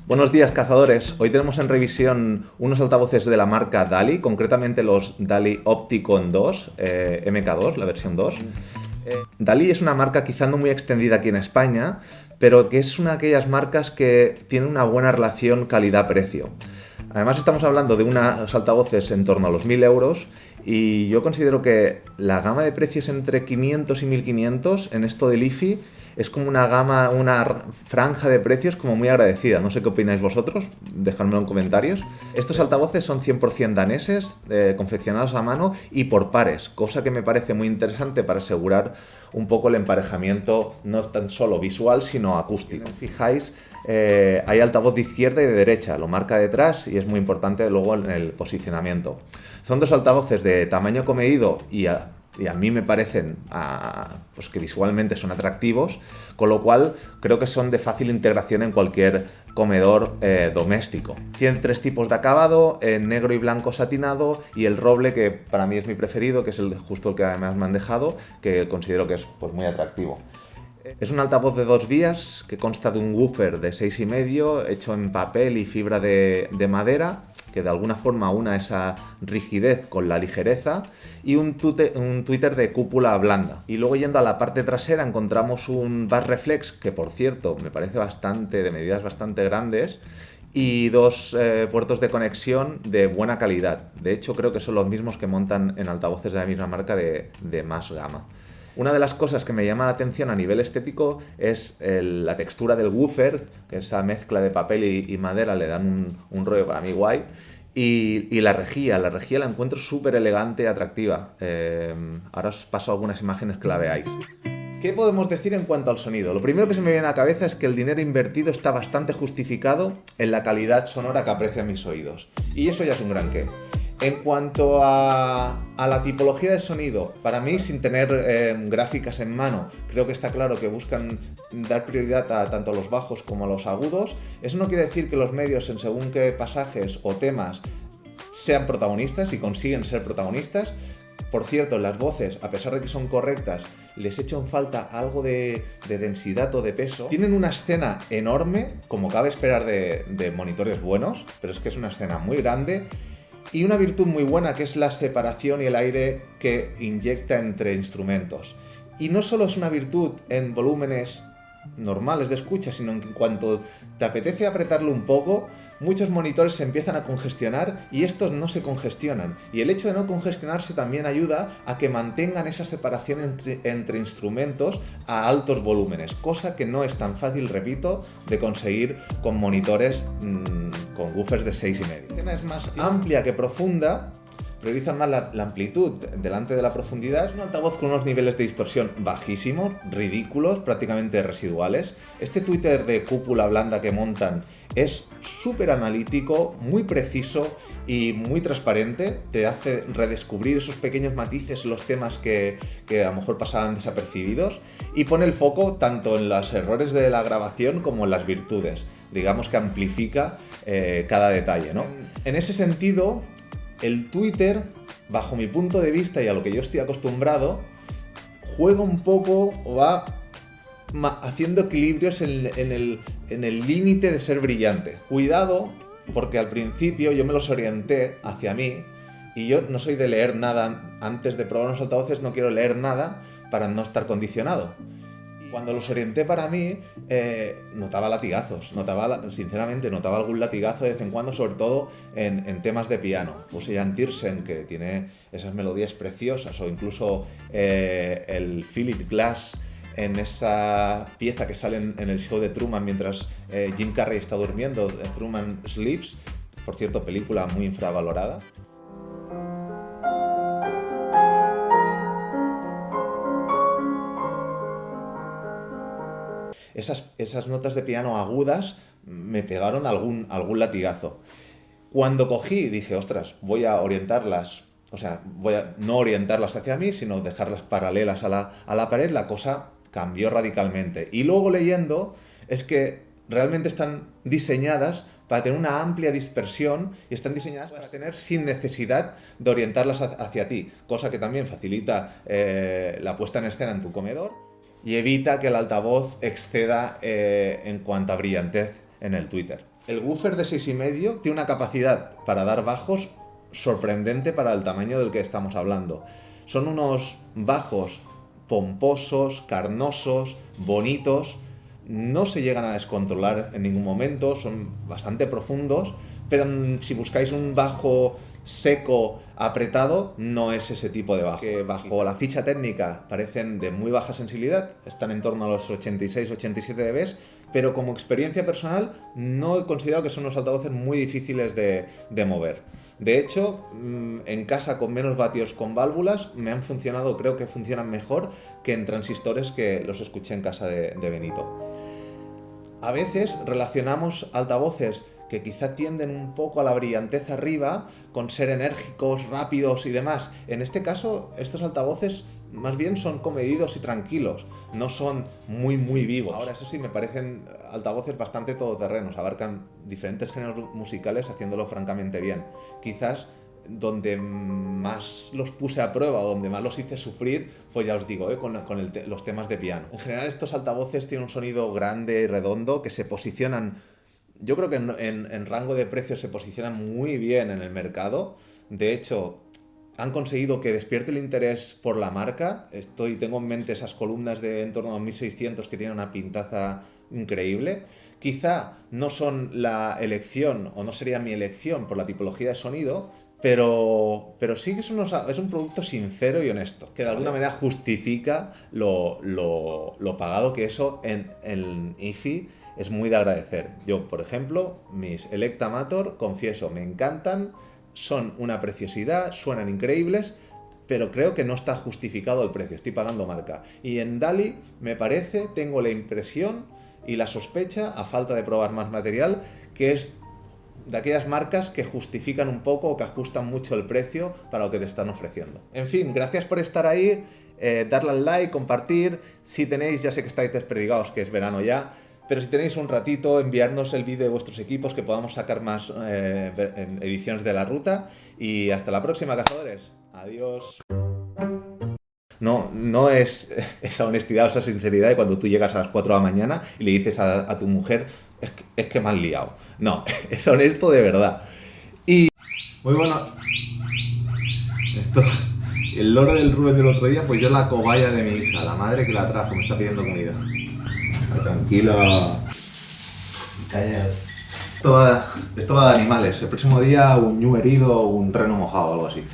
Buenos días, cazadores. Hoy tenemos en revisión unos altavoces de la marca DALI, concretamente los DALI Opticon 2, MK2, la versión 2. DALI es una marca quizá no muy extendida aquí en España, pero que es una de aquellas marcas que tiene una buena relación calidad-precio. Además estamos hablando de unos altavoces en torno a los 1.000 euros y yo considero que la gama de precios entre 500 y 1.500 en esto del IFI es como una gama, una franja de precios como muy agradecida. No sé qué opináis vosotros, dejadmelo en comentarios. Estos altavoces son 100% daneses, confeccionados a mano y por pares, cosa que me parece muy interesante para asegurar un poco el emparejamiento no tan solo visual sino acústico. Fijáis, hay altavoz de izquierda y de derecha, lo marca detrás y es muy importante luego en el posicionamiento. Son dos altavoces de tamaño comedido y a mí me parecen pues que visualmente son atractivos, con lo cual creo que son de fácil integración en cualquier comedor doméstico. Tienen tres tipos de acabado, negro y blanco satinado y el roble, que para mí es mi preferido, que es justo el que además me han dejado, que considero que es pues, muy atractivo. Es un altavoz de 2 vías que consta de un woofer de 6,5 hecho en papel y fibra de madera, que de alguna forma una esa rigidez con la ligereza, y un tweeter de cúpula blanda. Y luego yendo a la parte trasera encontramos un bass reflex, que por cierto me parece de medidas bastante grandes, y dos puertos de conexión de buena calidad. De hecho creo que son los mismos que montan en altavoces de la misma marca de más gama. Una de las cosas que me llama la atención a nivel estético es la textura del woofer, que esa mezcla de papel y madera le dan un rollo para mí guay. Y la rejilla la encuentro súper elegante y atractiva. Ahora os paso algunas imágenes que la veáis. ¿Qué podemos decir en cuanto al sonido? Lo primero que se me viene a la cabeza es que el dinero invertido está bastante justificado en la calidad sonora que aprecian mis oídos. Y eso ya es un gran qué. En cuanto a la tipología de sonido, para mí, sin tener gráficas en mano, creo que está claro que buscan dar prioridad tanto a los bajos como a los agudos. Eso no quiere decir que los medios en según qué pasajes o temas sean protagonistas y consiguen ser protagonistas. Por cierto, las voces, a pesar de que son correctas, les echo en falta algo de densidad o de peso. Tienen una escena enorme, como cabe esperar de monitores buenos, pero es que es una escena muy grande. Y una virtud muy buena que es la separación y el aire que inyecta entre instrumentos. Y no solo es una virtud en volúmenes normales de escucha, sino en cuanto te apetece apretarlo un poco, muchos monitores se empiezan a congestionar y estos no se congestionan. Y el hecho de no congestionarse también ayuda a que mantengan esa separación entre instrumentos a altos volúmenes, cosa que no es tan fácil, repito, de conseguir con monitores con woofers de 6,5. La escena es más amplia que profunda, priorizan más la amplitud delante de la profundidad. Es un altavoz con unos niveles de distorsión bajísimos, ridículos, prácticamente residuales. Este tweeter de cúpula blanda que montan es súper analítico, muy preciso y muy transparente. Te hace redescubrir esos pequeños matices en los temas que a lo mejor pasaban desapercibidos y pone el foco tanto en los errores de la grabación como en las virtudes. Digamos que amplifica cada detalle, ¿no? En ese sentido, el tweeter, bajo mi punto de vista y a lo que yo estoy acostumbrado, juega un poco o va haciendo equilibrios en el límite de ser brillante. Cuidado, porque al principio yo me los orienté hacia mí y yo no soy de leer nada. Antes de probar unos altavoces no quiero leer nada para no estar condicionado. Cuando los orienté para mí, notaba latigazos, sinceramente notaba algún latigazo de vez en cuando, sobre todo en temas de piano. Puse Jan Tiersen, que tiene esas melodías preciosas, o incluso el Philip Glass en esa pieza que sale en el show de Truman mientras Jim Carrey está durmiendo, Truman Sleeps, por cierto, película muy infravalorada. Esas notas de piano agudas me pegaron algún latigazo. Cuando cogí dije, ostras, voy a orientarlas, o sea, voy a no orientarlas hacia mí, sino dejarlas paralelas a la pared, la cosa cambió radicalmente. Y luego leyendo, es que realmente están diseñadas para tener una amplia dispersión y están diseñadas para tener sin necesidad de orientarlas hacia ti, cosa que también facilita la puesta en escena en tu comedor y evita que el altavoz exceda en cuanto a brillantez en el Twitter. El woofer de 6,5 tiene una capacidad para dar bajos sorprendente para el tamaño del que estamos hablando. Son unos bajos pomposos, carnosos, bonitos, no se llegan a descontrolar en ningún momento, son bastante profundos, pero si buscáis un bajo seco, apretado, no es ese tipo de bajo. Que bajo la ficha técnica parecen de muy baja sensibilidad, están en torno a los 86-87 dB, pero como experiencia personal no he considerado que son unos altavoces muy difíciles de mover. De hecho, en casa con menos vatios con válvulas me han funcionado, creo que funcionan mejor que en transistores que los escuché en casa de Benito. A veces relacionamos altavoces que quizá tienden un poco a la brillantez arriba, con ser enérgicos, rápidos y demás. En este caso, estos altavoces más bien son comedidos y tranquilos, no son muy vivos. Ahora, eso sí, me parecen altavoces bastante todoterrenos, abarcan diferentes géneros musicales haciéndolo francamente bien. Quizás donde más los puse a prueba o donde más los hice sufrir, pues ya os digo, con los temas de piano. En general, estos altavoces tienen un sonido grande y redondo que se posicionan, yo creo que en rango de precios se posicionan muy bien en el mercado. De hecho, han conseguido que despierte el interés por la marca. Tengo en mente esas columnas de en torno a 1600 que tienen una pintaza increíble. Quizá no son la elección, o no sería mi elección por la tipología de sonido, pero sí que es un producto sincero y honesto, que de alguna manera justifica lo pagado, que eso en IFI es muy de agradecer. Yo, por ejemplo, mis Electa Mator, confieso, me encantan, son una preciosidad, suenan increíbles, pero creo que no está justificado el precio, estoy pagando marca. Y en DALI me parece, tengo la impresión y la sospecha, a falta de probar más material, que es de aquellas marcas que justifican un poco o que ajustan mucho el precio para lo que te están ofreciendo. En fin, gracias por estar ahí, darle al like, compartir. Si tenéis, ya sé que estáis desperdigados, que es verano ya, pero si tenéis un ratito, enviarnos el vídeo de vuestros equipos, que podamos sacar más ediciones de la ruta. Y hasta la próxima, cazadores. Adiós. No es esa honestidad o esa sinceridad de cuando tú llegas a las 4 de la mañana y le dices a tu mujer, es que me han liado. No, es honesto de verdad. Y muy bueno. El loro del Rubén del otro día, pues yo la cobaya de mi hija, la madre que la trajo, me está pidiendo comida. Tranquila. Calla. Esto va de animales. El próximo día un ñu herido o un reno mojado o algo así.